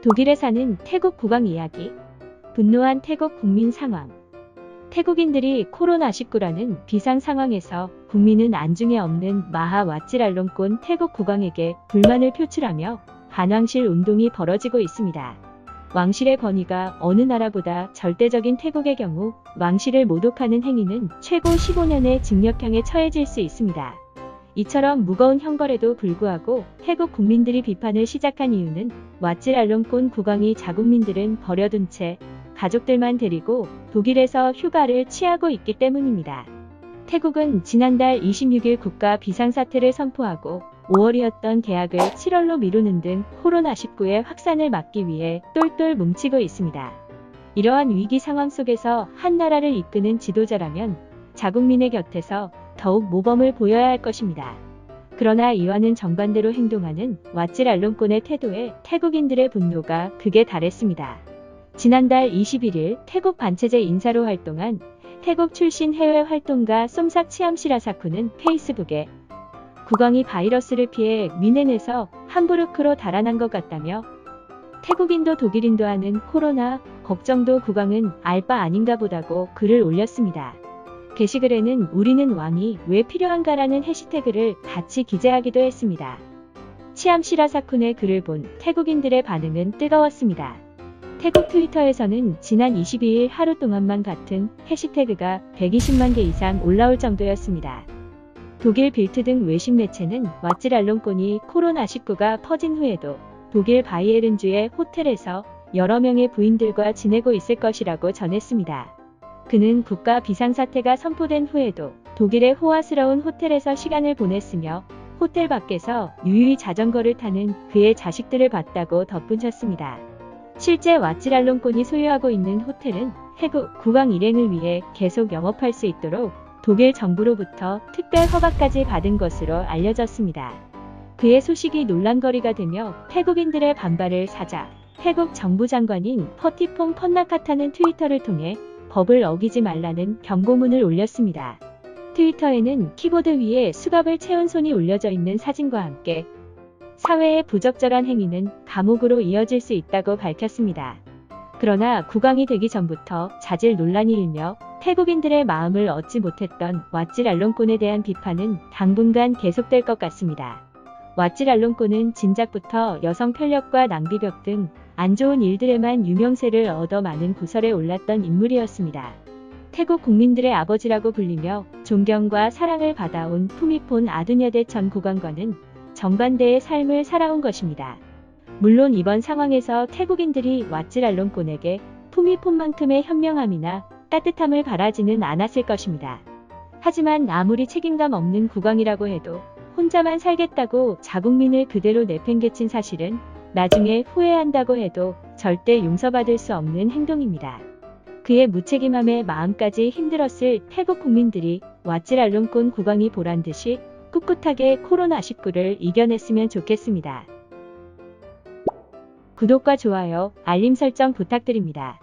독일에 사는 태국 국왕 이야기. 분노한 태국 국민 상황. 태국인들이 코로나19라는 비상 상황에서 국민은 안중에 없는 마하 와찌랄론꼰 태국 국왕에게 불만을 표출하며 반왕실 운동이 벌어지고 있습니다. 왕실의 권위가 어느 나라보다 절대적인 태국의 경우 왕실을 모독하는 행위는 최고 15년의 징역형에 처해질 수 있습니다. 이처럼 무거운 형벌에도 불구하고 태국 국민들이 비판을 시작한 이유는 와찌랄론꼰 국왕이 자국민들은 버려둔 채 가족들만 데리고 독일에서 휴가를 취하고 있기 때문입니다. 태국은 지난달 26일 국가 비상사태를 선포하고 5월이었던 개학을 7월로 미루는 등 코로나19의 확산을 막기 위해 똘똘 뭉치고 있습니다. 이러한 위기 상황 속에서 한 나라를 이끄는 지도자라면 자국민의 곁에서 더욱 모범을 보여야 할 것입니다. 그러나 이와는 정반대로 행동하는 와찌랄론꼰의 태도에 태국인들의 분노가 극에 달했습니다. 지난달 21일 태국 반체제 인사로 활동한 태국 출신 해외 활동가 쏨삭 치암시라사쿠는 페이스북에 국왕이 바이러스를 피해 미넨에서 함부르크로 달아난 것 같다며 태국인도 독일인도 하는 코로나 걱정도 국왕은 알 바 아닌가 보다고 글을 올렸습니다. 게시글에는 우리는 왕이 왜 필요한가라는 해시태그를 같이 기재하기도 했습니다. 치암시라사쿤의 글을 본 태국인들의 반응은 뜨거웠습니다. 태국 트위터에서는 지난 22일 하루 동안만 같은 해시태그가 120만 개 이상 올라올 정도였습니다. 독일 빌트 등 외신 매체는 와찌랄론꼰이 코로나19가 퍼진 후에도 독일 바이에른주의 호텔에서 여러 명의 부인들과 지내고 있을 것이라고 전했습니다. 그는 국가 비상사태가 선포된 후에도 독일의 호화스러운 호텔에서 시간을 보냈으며 호텔 밖에서 유유히 자전거를 타는 그의 자식들을 봤다고 덧붙였습니다. 실제 와찌랄론꼰이 소유하고 있는 호텔은 태국 국왕 일행을 위해 계속 영업할 수 있도록 독일 정부로부터 특별 허가까지 받은 것으로 알려졌습니다. 그의 소식이 논란거리가 되며 태국인들의 반발을 사자 태국 정부 장관인 퍼티퐁 펀나카타는 트위터를 통해 법을 어기지 말라는 경고문을 올렸습니다. 트위터에는 키보드 위에 수갑을 채운 손이 올려져 있는 사진과 함께 사회의 부적절한 행위는 감옥으로 이어질 수 있다고 밝혔습니다. 그러나 국왕이 되기 전부터 자질 논란이 일며 태국인들의 마음을 얻지 못했던 와찌랄론꼰에 대한 비판은 당분간 계속될 것 같습니다. 와찌랄론꼰은 진작부터 여성 편력과 낭비벽 등 안 좋은 일들에만 유명세를 얻어 많은 구설에 올랐던 인물이었습니다. 태국 국민들의 아버지라고 불리며 존경과 사랑을 받아온 푸미폰 아두냐데 전 국왕과는 정반대의 삶을 살아온 것입니다. 물론 이번 상황에서 태국인들이 와찌랄론꼰에게 푸미폰만큼의 현명함이나 따뜻함을 바라지는 않았을 것입니다. 하지만 아무리 책임감 없는 국왕이라고 해도 혼자만 살겠다고 자국민을 그대로 내팽개친 사실은 나중에 후회한다고 해도 절대 용서받을 수 없는 행동입니다. 그의 무책임함에 마음까지 힘들었을 태국 국민들이 와찌랄론꼰 국왕이 보란듯이 꿋꿋하게 코로나19를 이겨냈으면 좋겠습니다. 구독과 좋아요, 알림 설정 부탁드립니다.